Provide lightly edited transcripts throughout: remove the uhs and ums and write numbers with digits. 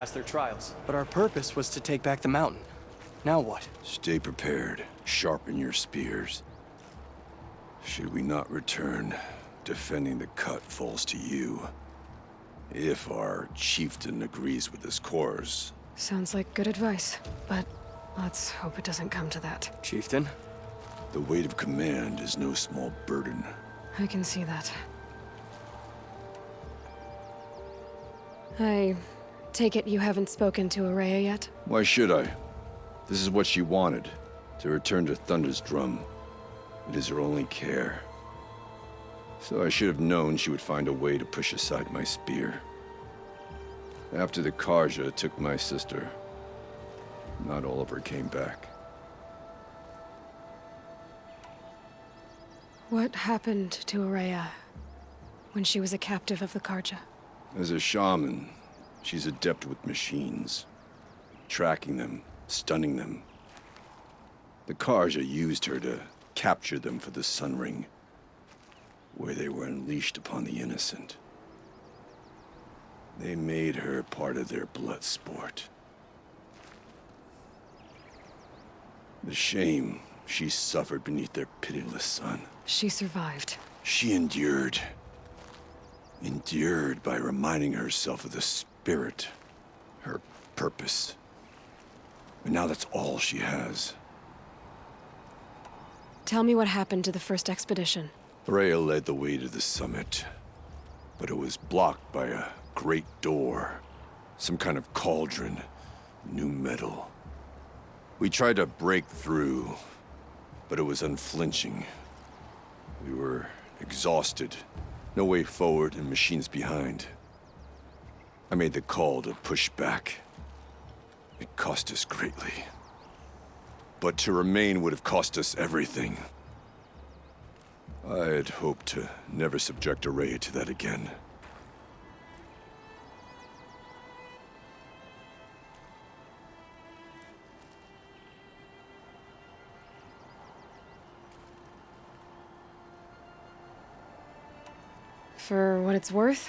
pass their trials. But our purpose was to take back the mountain. Now what? Stay prepared. Sharpen your spears. Should we not return, defending the cut falls to you. If our chieftain agrees with this course. Sounds like good advice, but let's hope it doesn't come to that. Chieftain? The weight of command is no small burden. I can see that. I take it you haven't spoken to Araya yet? Why should I? This is what she wanted, to return to Thunder's drum. It is her only care. So I should have known she would find a way to push aside my spear. After the Karja took my sister, not all of her came back. What happened to Araya when she was a captive of the Karja? As a shaman, she's adept with machines. Tracking them, stunning them. The Karja used her to capture them for the Sun Ring, where they were unleashed upon the innocent. They made her part of their blood sport. The shame she suffered beneath their pitiless sun. She survived. She endured. Endured by reminding herself of the spirit, her purpose. And now that's all she has. Tell me what happened to the first expedition. Rhea led the way to the summit, but it was blocked by a great door. Some kind of cauldron, new metal. We tried to break through, but it was unflinching. We were exhausted, no way forward and machines behind. I made the call to push back. It cost us greatly. But to remain would have cost us everything. I had hoped to never subject Araya to that again. For what it's worth,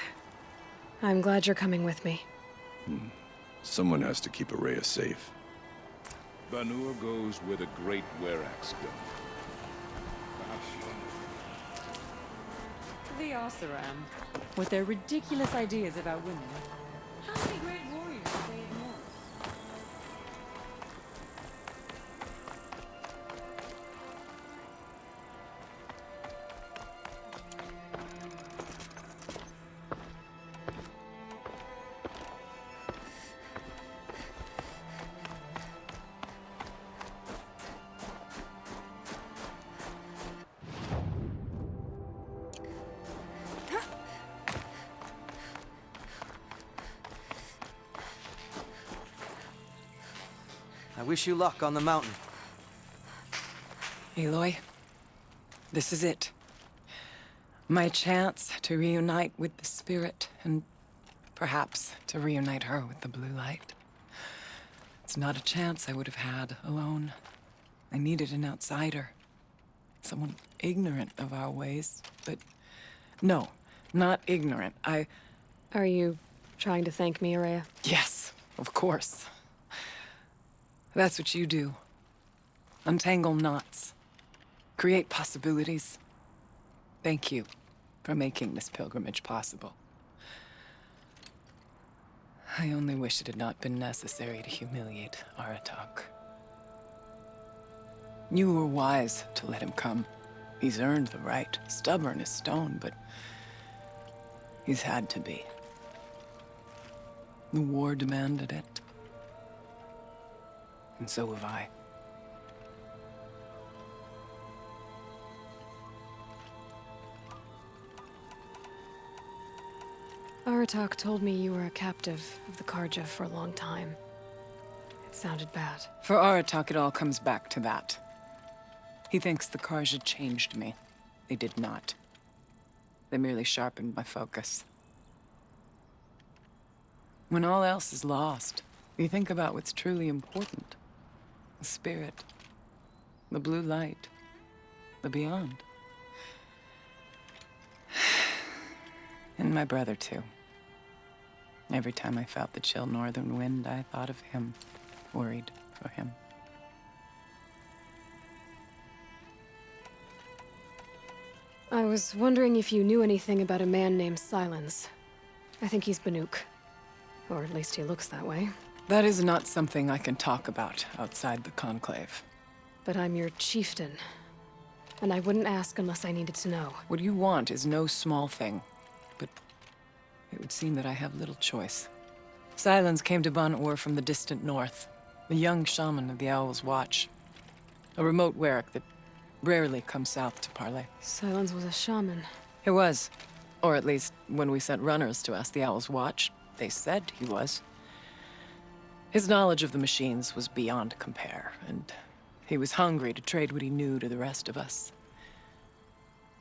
I'm glad you're coming with me. Someone has to keep Araya safe. Banur goes where the great Werax go. The Oseram, with their ridiculous ideas about women. How many great warriors have they ignored? I wish you luck on the mountain. Aloy, this is it. My chance to reunite with the spirit, and perhaps to reunite her with the blue light. It's not a chance I would have had alone. I needed an outsider. Someone ignorant of our ways, but no, not ignorant. Are you trying to thank me, Araya? Yes, of course. That's what you do. Untangle knots. Create possibilities. Thank you for making this pilgrimage possible. I only wish it had not been necessary to humiliate Aratak. You were wise to let him come. He's earned the right. Stubborn as stone, but he's had to be. The war demanded it. And so have I. Aratak told me you were a captive of the Karja for a long time. It sounded bad. For Aratak, it all comes back to that. He thinks the Karja changed me. They did not. They merely sharpened my focus. When all else is lost, you think about what's truly important. The spirit, the blue light, the beyond. And my brother, too. Every time I felt the chill northern wind, I thought of him, worried for him. I was wondering if you knew anything about a man named Silence. I think he's Banuk. Or at least he looks that way. That is not something I can talk about outside the Conclave. But I'm your chieftain. And I wouldn't ask unless I needed to know. What you want is no small thing, but it would seem that I have little choice. Silence came to Ban-Ur from the distant north, a young shaman of the Owl's Watch. A remote Warwick that rarely comes south to parley. Silence was a shaman. He was. Or at least, when we sent runners to ask the Owl's Watch, they said he was. His knowledge of the machines was beyond compare, and he was hungry to trade what he knew to the rest of us.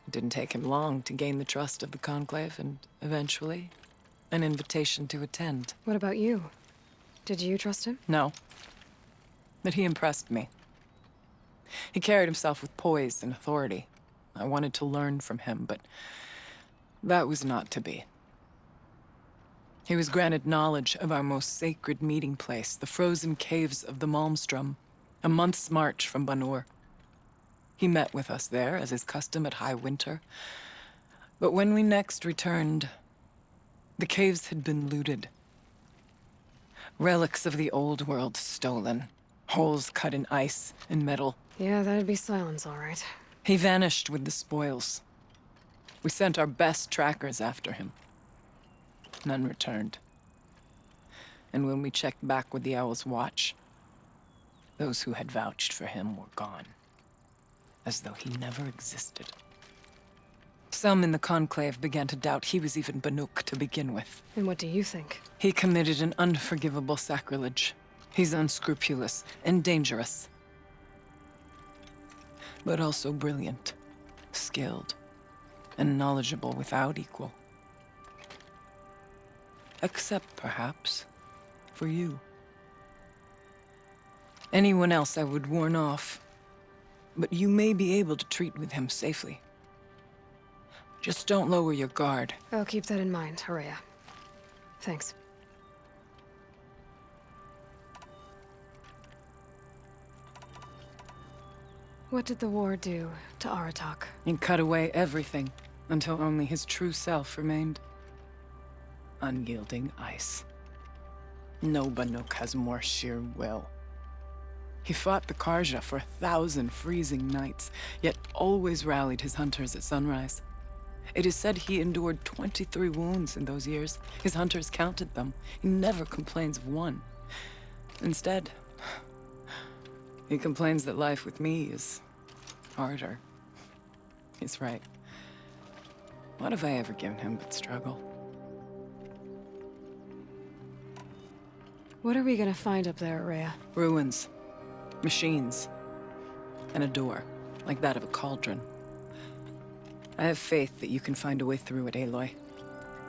It didn't take him long to gain the trust of the Conclave, and eventually, an invitation to attend. What about you? Did you trust him? No. But he impressed me. He carried himself with poise and authority. I wanted to learn from him, but that was not to be. He was granted knowledge of our most sacred meeting place, the frozen caves of the Malmstrom, a month's march from Ban-Ur. He met with us there, as is custom at high winter. But when we next returned, the caves had been looted. Relics of the old world stolen. Holes cut in ice and metal. Yeah, that'd be Silence, all right. He vanished with the spoils. We sent our best trackers after him. None returned. And when we checked back with the Owl's Watch, those who had vouched for him were gone. As though he never existed. Some in the Conclave began to doubt he was even Banuk to begin with. And what do you think? He committed an unforgivable sacrilege. He's unscrupulous and dangerous. But also brilliant, skilled, and knowledgeable without equal. Except, perhaps, for you. Anyone else I would warn off, but you may be able to treat with him safely. Just don't lower your guard. I'll keep that in mind, Horea. Thanks. What did the war do to Aratak? He cut away everything, until only his true self remained. Unyielding ice. No Banuk has more sheer will. He fought the Karja for 1,000 freezing nights, yet always rallied his hunters at sunrise. It is said he endured 23 wounds in those years. His hunters counted them. He never complains of one. Instead, he complains that life with me is harder. He's right. What have I ever given him but struggle? What are we gonna find up there, Rhea? Ruins. Machines. And a door, like that of a cauldron. I have faith that you can find a way through it, Aloy.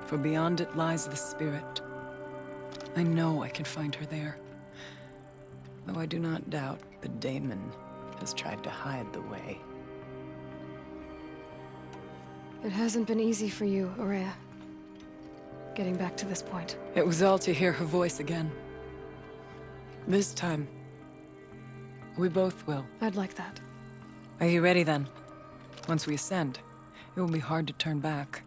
For beyond it lies the spirit. I know I can find her there. Though I do not doubt the daemon has tried to hide the way. It hasn't been easy for you, Aurea. Getting back to this point. It was all to hear her voice again. This time, we both will. I'd like that. Are you ready then? Once we ascend, it will be hard to turn back.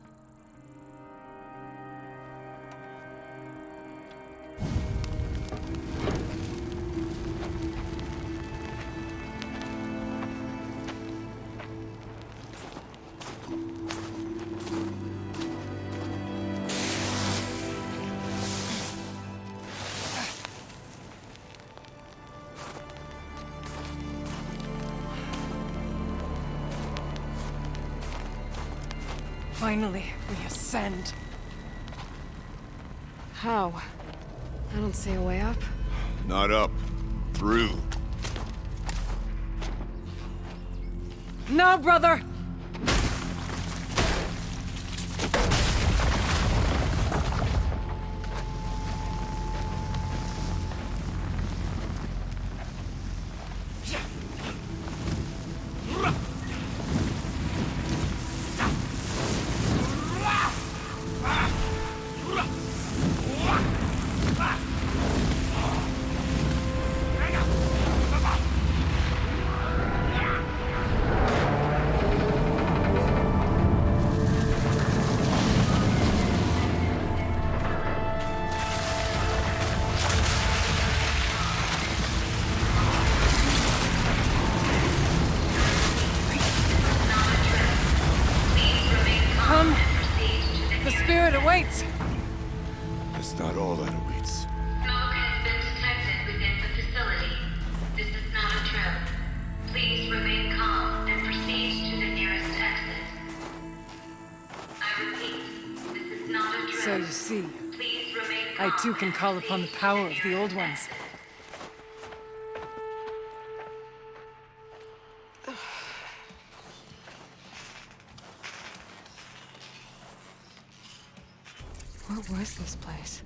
Finally, we ascend. How? I don't see a way up. Not up. Through. No, brother! I too can call upon the power of the Old Ones. What was this place?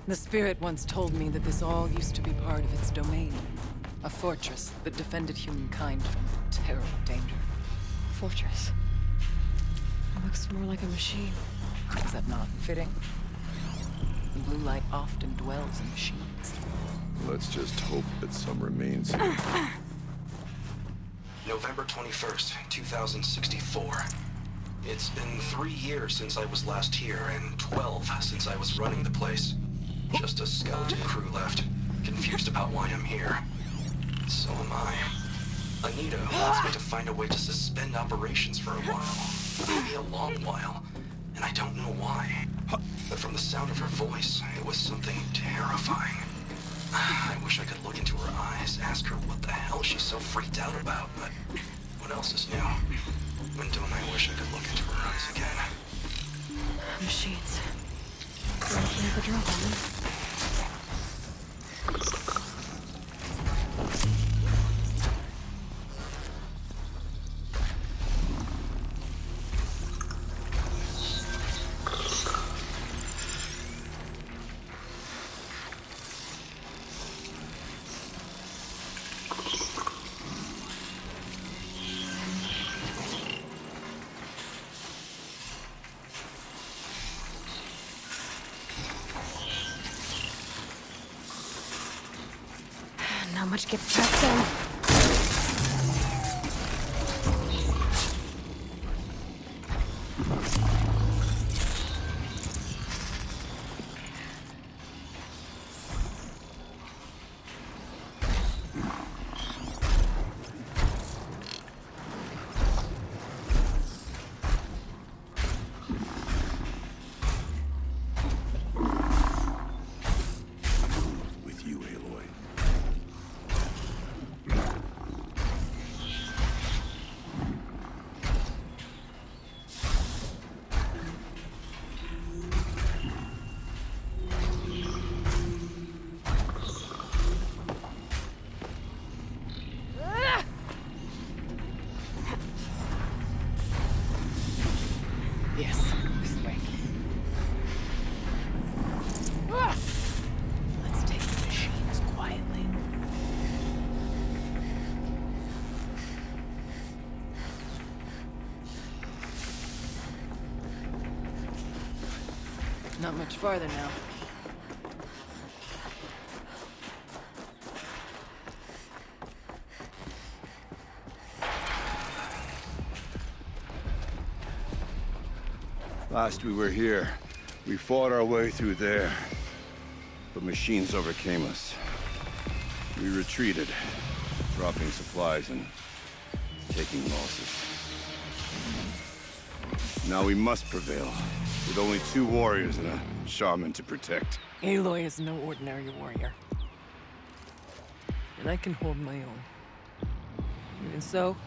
The spirit once told me that this all used to be part of its domain. A fortress that defended humankind from terrible danger. Fortress. It looks more like a machine. Is that not fitting? The blue light often dwells in machines. Let's just hope that some remains here. November 21st, 2064. It's been 3 years since I was last here, and 12 since I was running the place. Just a skeleton crew left, confused about why I'm here. So am I. Anita wants me to find a way to suspend operations for a while. Maybe a long while. And I don't know why. But from the sound of her voice, it was something terrifying. I wish I could look into her eyes, ask her what the hell she's so freaked out about, but what else is new? When don't I wish I could look into her eyes again? Machines. Let's make a drop on them. Not much gets past them. With you, Aloy. Yes, this way. Let's take the machines quietly. Not much farther now. Last we were here, we fought our way through there. But machines overcame us. We retreated, dropping supplies and taking losses. Now we must prevail, with only 2 warriors and a shaman to protect. Aloy is no ordinary warrior. And I can hold my own. Even so,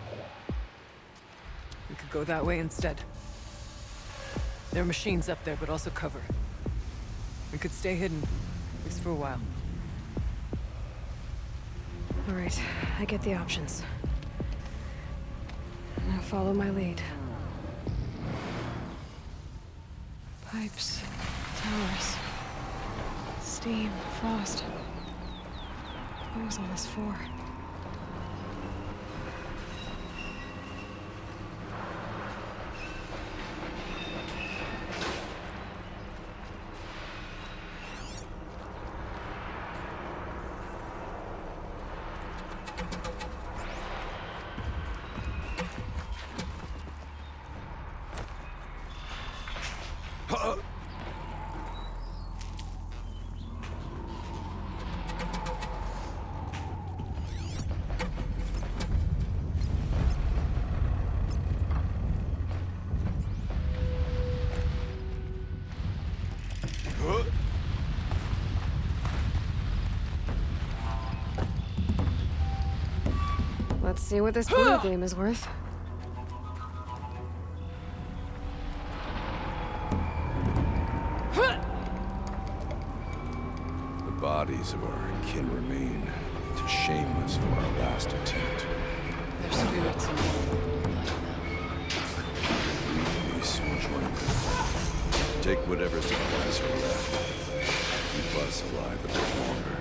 we could go that way instead. There are machines up there, but also cover. We could stay hidden, at least for a while. All right, I get the options. Now follow my lead. Pipes, towers, steam, frost. What was all this for? Let's see what this blue gleam is worth. memories of our kin remain to shame us for our last attempt. Their spirits are more like We may soon join them. Take whatever supplies are left. Keep us alive a bit longer.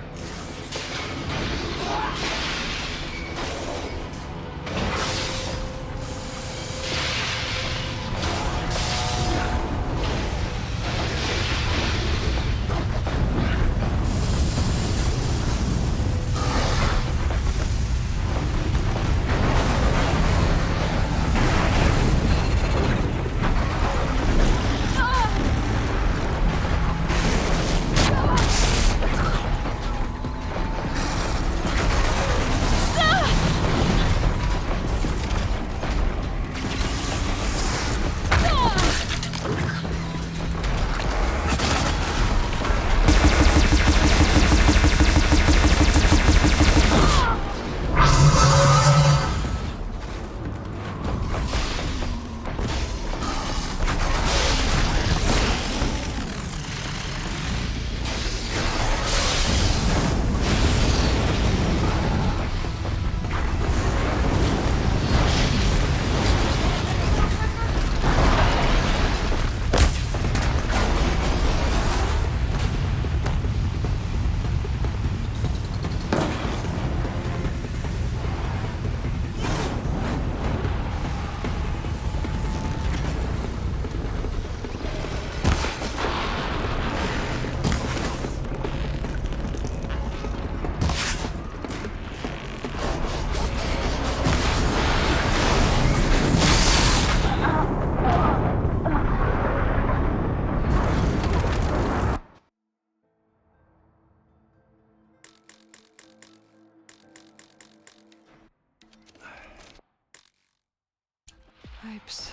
Pipes,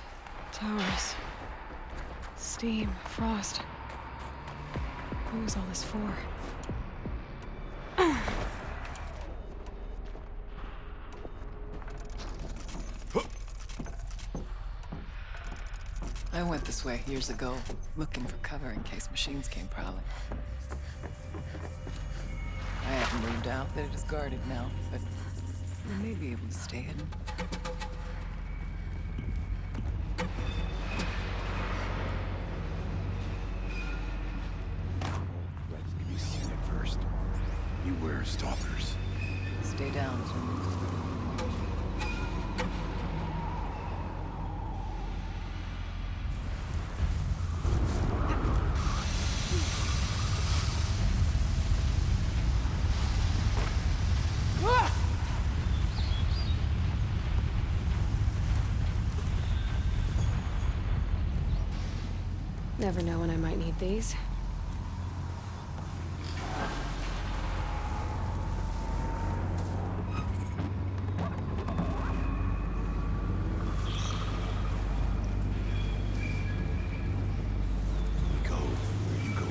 towers, steam, frost. What was all this for? I went this way years ago, looking for cover in case machines came prowling. I have no doubt that it is guarded now, but we may be able to stay hidden. Let's be seen it first. Beware stalkers. Stay down as we move. Never know when I might need these. Go where you go.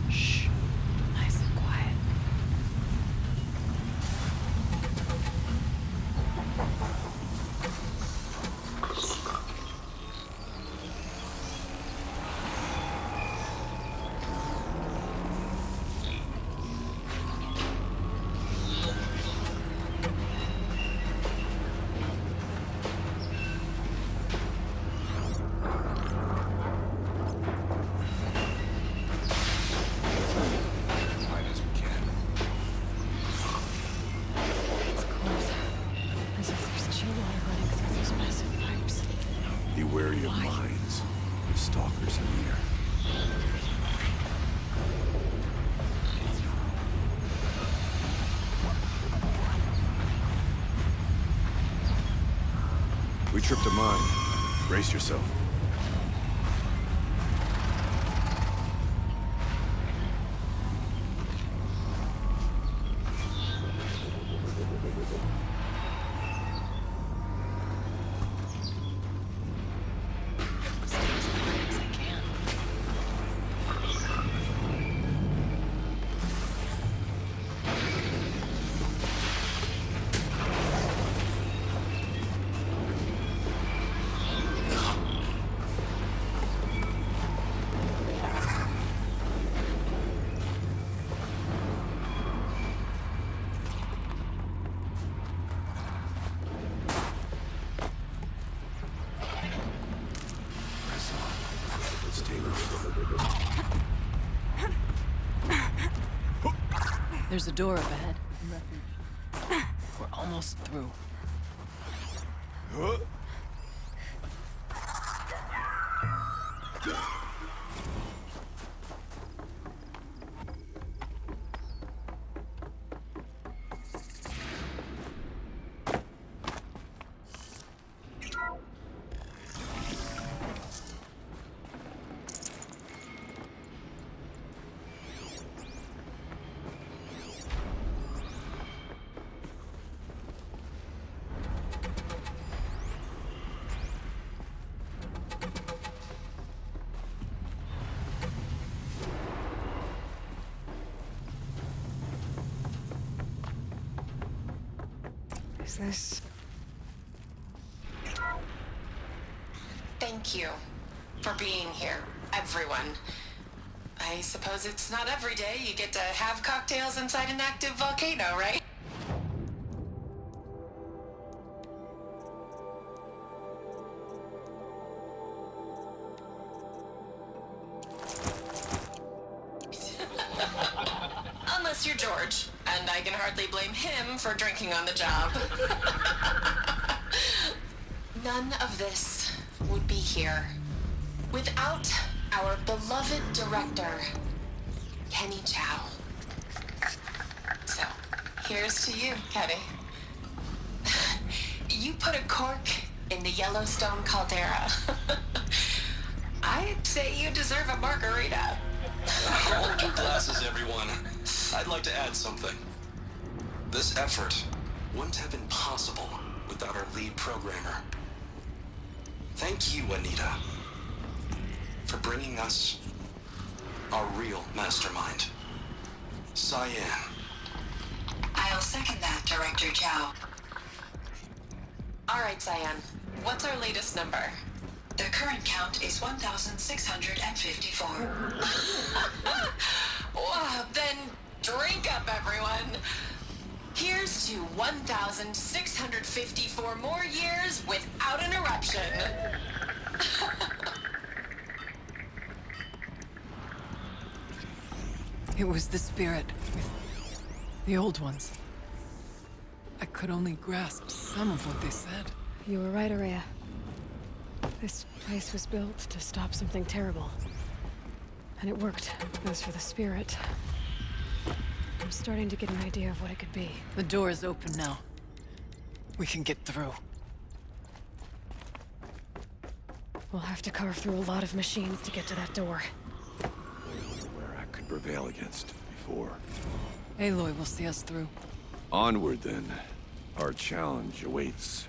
Shh. Nice and quiet. Hide as we can. It's close. As if there's chill water running through those massive pipes. Be wary of Why? mines. Of stalkers in the air. We tripped a mine. Brace yourself. There's a door up ahead. We're almost through. Is this... Thank you for being here, everyone. I suppose it's not every day you get to have cocktails inside an active volcano, right? Unless you're George, and I can hardly blame him for drinking on the job. None of this would be here without our beloved director, Kenny Chow. So, here's to you, Kenny. You put a cork in the Yellowstone caldera. I'd say you deserve a margarita. Hold your glasses, everyone. I'd like to add something. This effort wouldn't have been possible without our lead programmer. Thank you, Anita, for bringing us our real mastermind, Cyan. I'll second that, Director Chow. All right, Cyan. What's our latest number? The current count is 1,654. Wow, then drink up, everyone. Here's to 1,654 more years without an eruption. It was the spirit with the old ones. I could only grasp some of what they said. You were right, Araya. This place was built to stop something terrible. And it worked. As for the spirit, I'm starting to get an idea of what it could be. The door is open now. We can get through. We'll have to carve through a lot of machines to get to that door. Where I could prevail against before. Aloy will see us through. Onward, then. Our challenge awaits.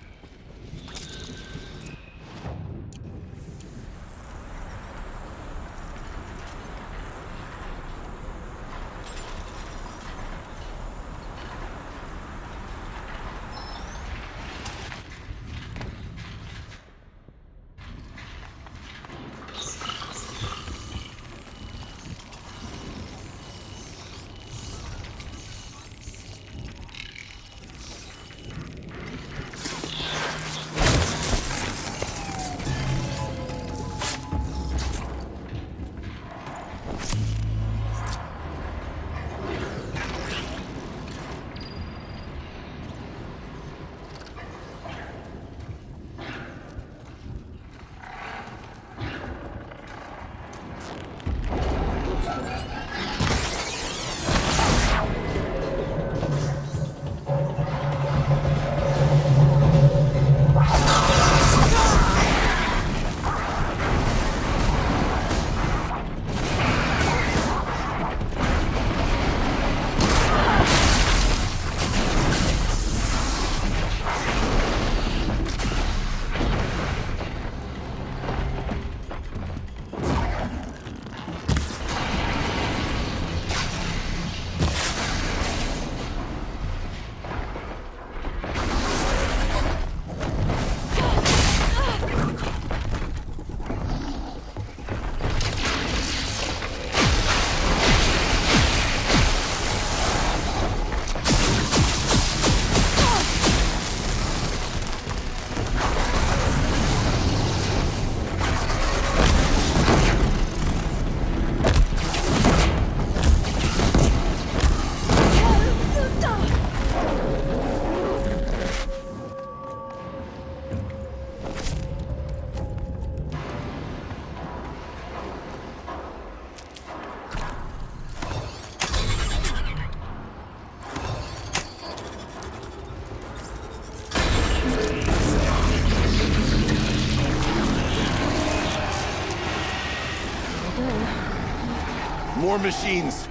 More machines.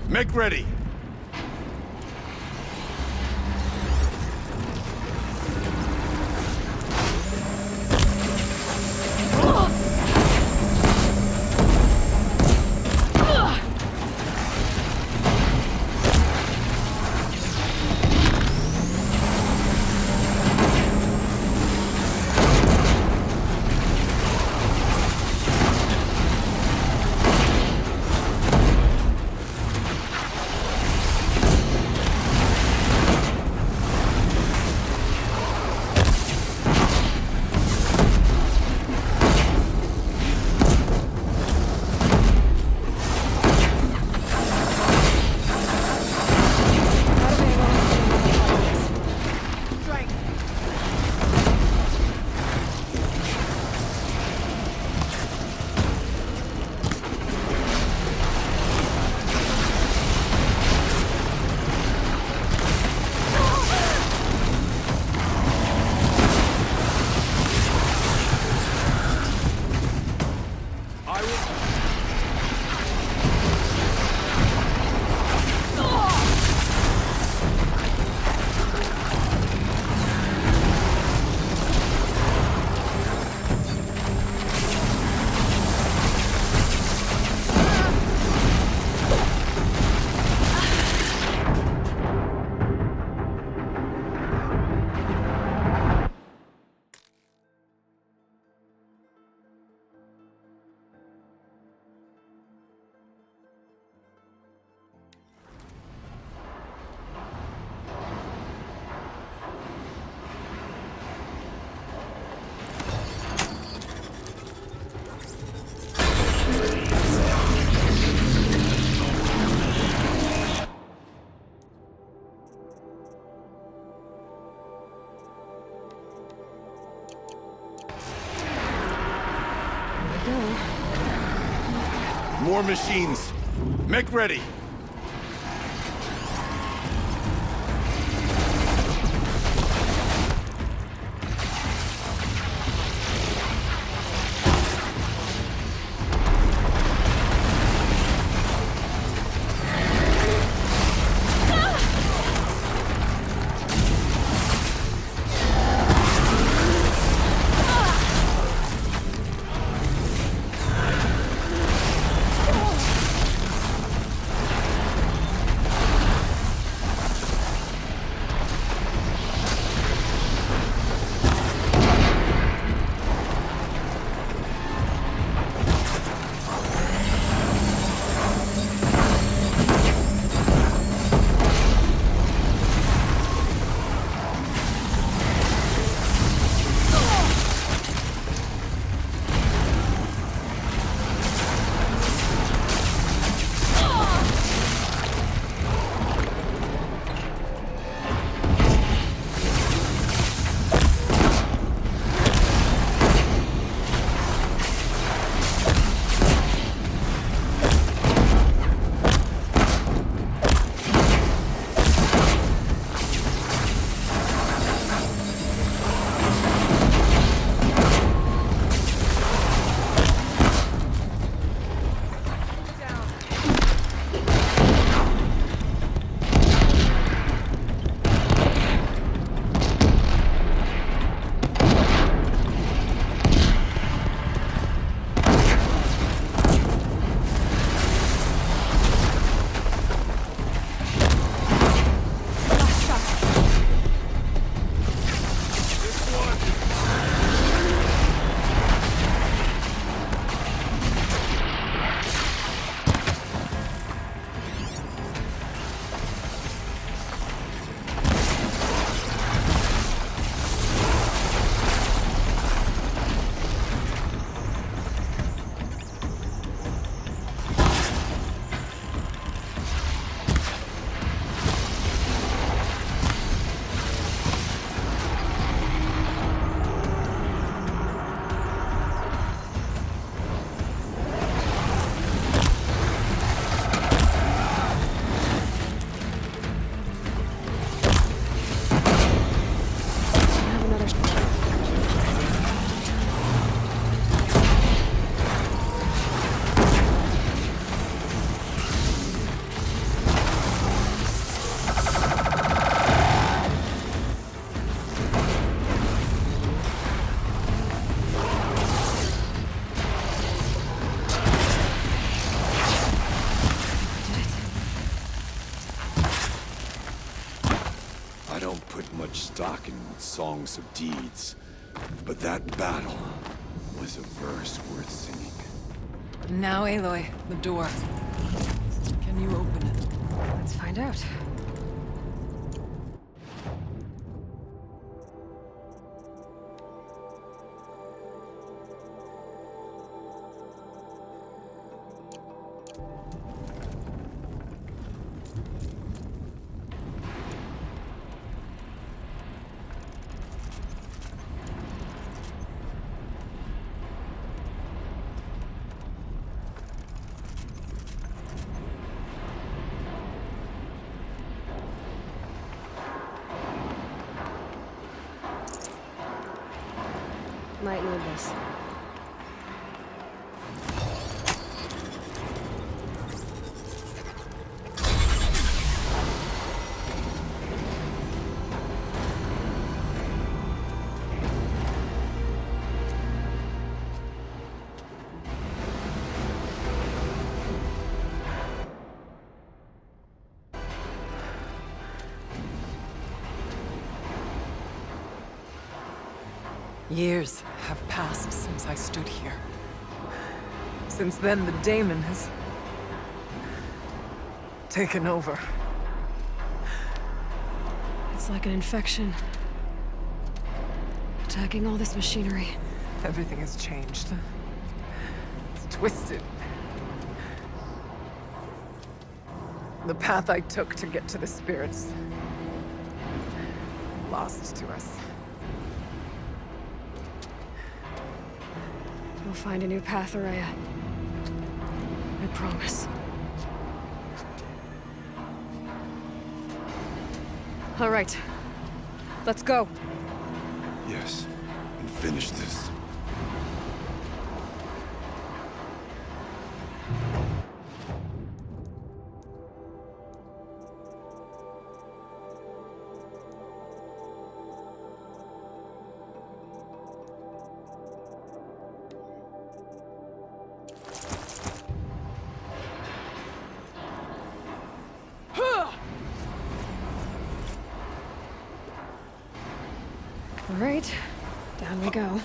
Make ready. More machines. Make ready. put much stock in songs of deeds, but that battle was a verse worth singing. Now, Aloy, the door. Can you open it? Let's find out. Might need this. Years have passed since I stood here. Since then, the daemon has taken over. It's like an infection. Attacking all this machinery. Everything has changed. It's twisted. The path I took to get to the spirits, lost to us. We'll find a new path, Araya. I promise. All right. Let's go. Yes, and finish this. All right. Down we go.